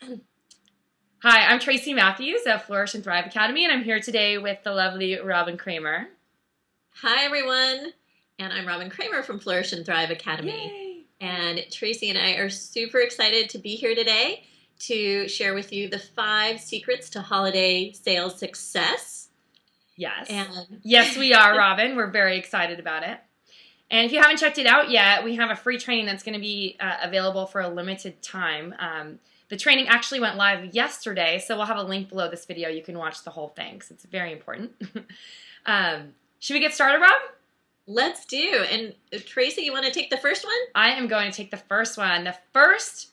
Hi, I'm Tracy Matthews of Flourish and Thrive Academy, and I'm here today with the lovely Robin Kramer. Hi, everyone. And I'm Robin Kramer from Flourish and Thrive Academy. Yay! And Tracy and I are super excited to be here today to share with you the 5 secrets to holiday sales success. Yes. And Yes, we are, Robin. We're very excited about it. And if you haven't checked it out yet, we have a free training that's going to be available for a limited time. The training actually went live yesterday, so we'll have a link below this video. You can watch the whole thing because it's very important. Should we get started, Rob? let's do. And Tracy, you want to take the first one? I am going to take the first one. The first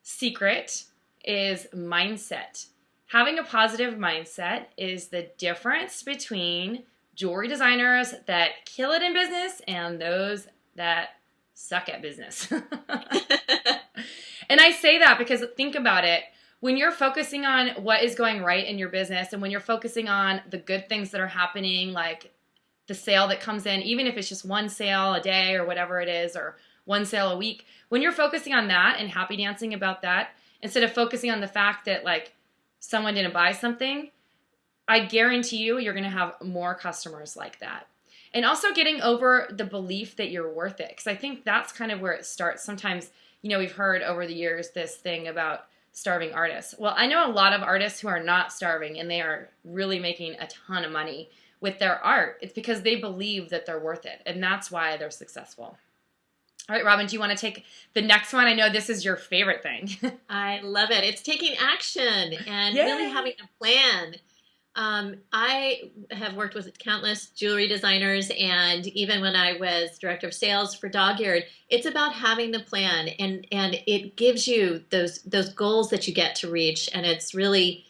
secret is mindset. Having a positive mindset is the difference between jewelry designers that kill it in business and those that suck at business. And I say that because think about it. When you're focusing on what is going right in your business and when you're focusing on the good things that are happening, like the sale that comes in, even if it's just one sale a day or whatever it is, or one sale a week, when you're focusing on that and happy dancing about that, instead of focusing on the fact that like someone didn't buy something, I guarantee you're going to have more customers like that. And also getting over the belief that you're worth it. Because I think that's kind of where it starts. Sometimes, we've heard over the years this thing about starving artists. Well, I know a lot of artists who are not starving and they are really making a ton of money with their art. It's because they believe that they're worth it. And that's why they're successful. All right, Robin, do you want to take the next one? I know this is your favorite thing. I love it. It's taking action and Yay! really having a plan. I have worked with countless jewelry designers, and even when I was director of sales for Dog Eared, it's about having the plan, and it gives you those goals that you get to reach, and it's really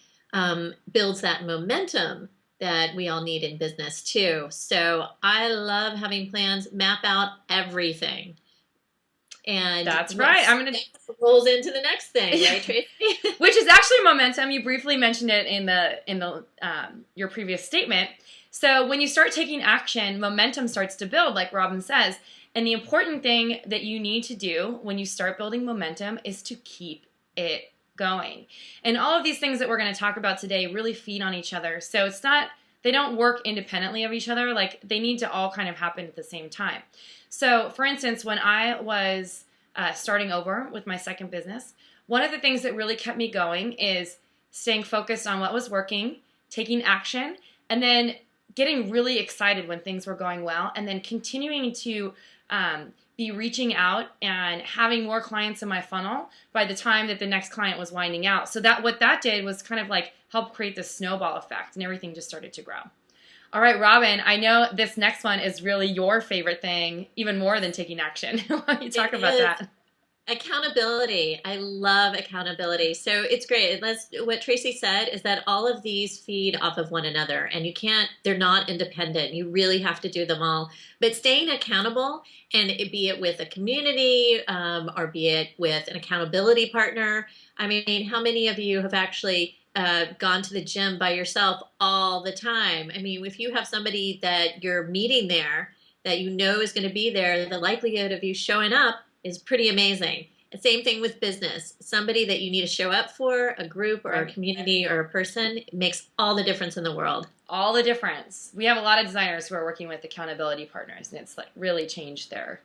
builds that momentum that we all need in business too. So I love having plans, map out everything. And That's right. I'm going to that rolls into the next thing, right, Tracy? which is actually momentum. You briefly mentioned it in the your previous statement. So when you start taking action, momentum starts to build, like Robin says. And the important thing that you need to do when you start building momentum is to keep it going. And all of these things that we're going to talk about today really feed on each other. So they don't work independently of each other. Like they need to all kind of happen at the same time. So for instance, when I was starting over with my second business, one of the things that really kept me going is staying focused on what was working, taking action, and then getting really excited when things were going well, and then continuing to be reaching out and having more clients in my funnel by the time that the next client was winding out. So that what that did was kind of like help create this snowball effect, and everything just started to grow. All right, Robin, I know this next one is really your favorite thing, even more than taking action. Why don't you talk about that? Accountability. I love accountability. So it's great. What Tracy said is that all of these feed off of one another, and they're not independent. You really have to do them all. But staying accountable, and be it with a community or be it with an accountability partner. I mean, how many of you have actually gone to the gym by yourself all the time? I mean, if you have somebody that you're meeting there that you know is going to be there, the likelihood of you showing up is pretty amazing. And same thing with business. Somebody that you need to show up for, a group or a community or a person, makes all the difference in the world. All the difference. We have a lot of designers who are working with accountability partners, and it's like really changed their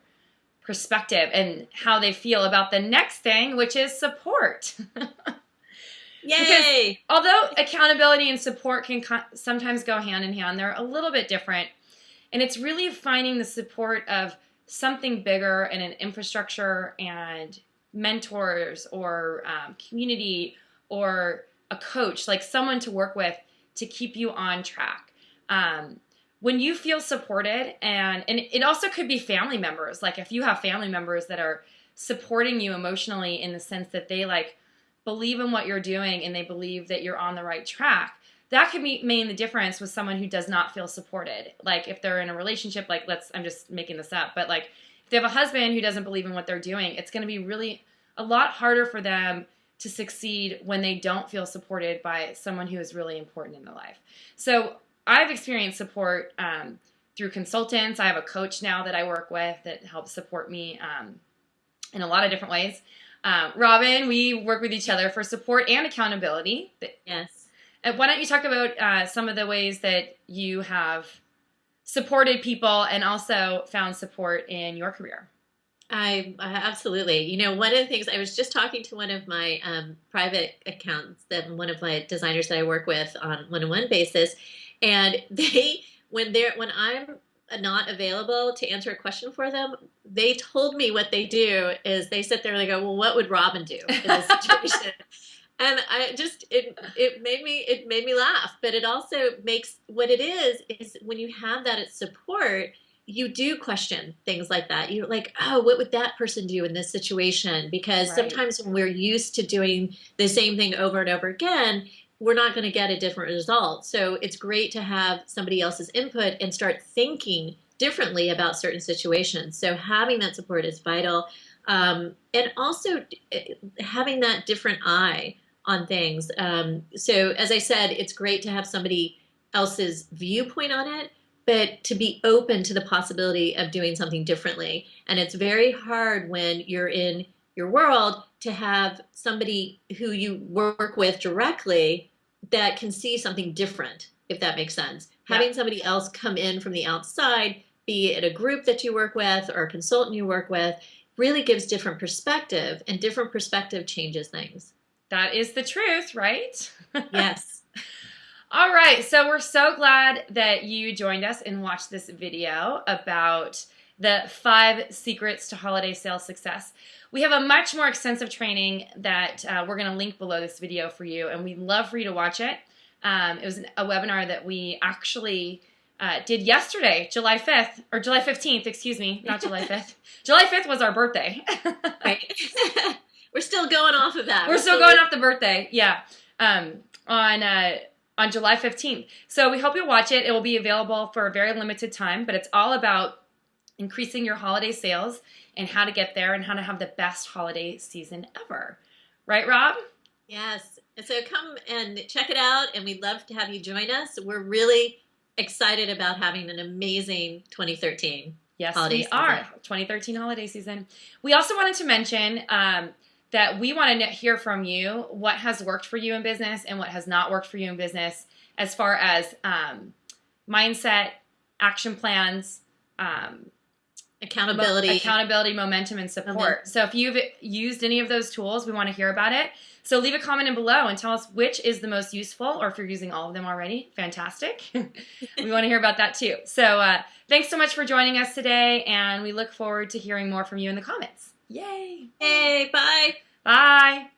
perspective and how they feel about the next thing, which is support. Yay! Because although accountability and support can sometimes go hand in hand, they're a little bit different. And it's really finding the support of something bigger and an infrastructure and mentors or community or a coach, like someone to work with to keep you on track. When you feel supported, and it also could be family members, like if you have family members that are supporting you emotionally in the sense that they like believe in what you're doing and they believe that you're on the right track, that could mean the difference with someone who does not feel supported. Like if they're in a relationship, like I'm just making this up, but like if they have a husband who doesn't believe in what they're doing, it's going to be really a lot harder for them to succeed when they don't feel supported by someone who is really important in their life. So I've experienced support through consultants. I have a coach now that I work with that helps support me in a lot of different ways. Robin, we work with each other for support and accountability. Yes. Why don't you talk about some of the ways that you have supported people and also found support in your career? I absolutely. One of the things I was just talking to one of my private accounts, that one of my designers that I work with on one-on-one basis, and when I'm not available to answer a question for them, they told me what they do is they sit there and they go, well, what would Robin do in this situation? And it made me laugh, but it also makes what it is when you have that as support, you do question things like that. You're like, oh, what would that person do in this situation? Because sometimes when we're used to doing the same thing over and over again, we're not going to get a different result. So it's great to have somebody else's input and start thinking differently about certain situations. So having that support is vital. And also having that different eye on things. So as I said, it's great to have somebody else's viewpoint on it, but to be open to the possibility of doing something differently. And it's very hard when you're in your world to have somebody who you work with directly that can see something different, if that makes sense. Yeah. Having somebody else come in from the outside, be it a group that you work with or a consultant you work with, really gives different perspective, and different perspective changes things. That is the truth, right? Yes. All right, so we're so glad that you joined us and watched this video about the 5 secrets to holiday sales success. We have a much more extensive training that we're going to link below this video for you, and we'd love for you to watch it. It was a webinar that we actually did yesterday, July 5th, or July 15th, excuse me, not July 5th. July 5th was our birthday. Right. We're still going off of that. We're still going off the birthday, yeah, on July 15th. So we hope you'll watch it. It will be available for a very limited time, but it's all about increasing your holiday sales and how to get there and how to have the best holiday season ever. Right, Rob? Yes. And so come and check it out, and we'd love to have you join us. We're really excited about having an amazing 2013 yes, holiday we season. are. 2013 holiday season. We also wanted to mention that we want to hear from you what has worked for you in business and what has not worked for you in business as far as mindset, action plans, accountability, momentum, and support. So if you've used any of those tools, we want to hear about it. So leave a comment in below and tell us which is the most useful, or if you're using all of them already, fantastic. We want to hear about that too. So thanks so much for joining us today, and we look forward to hearing more from you in the comments. Yay! Hey, bye! Bye!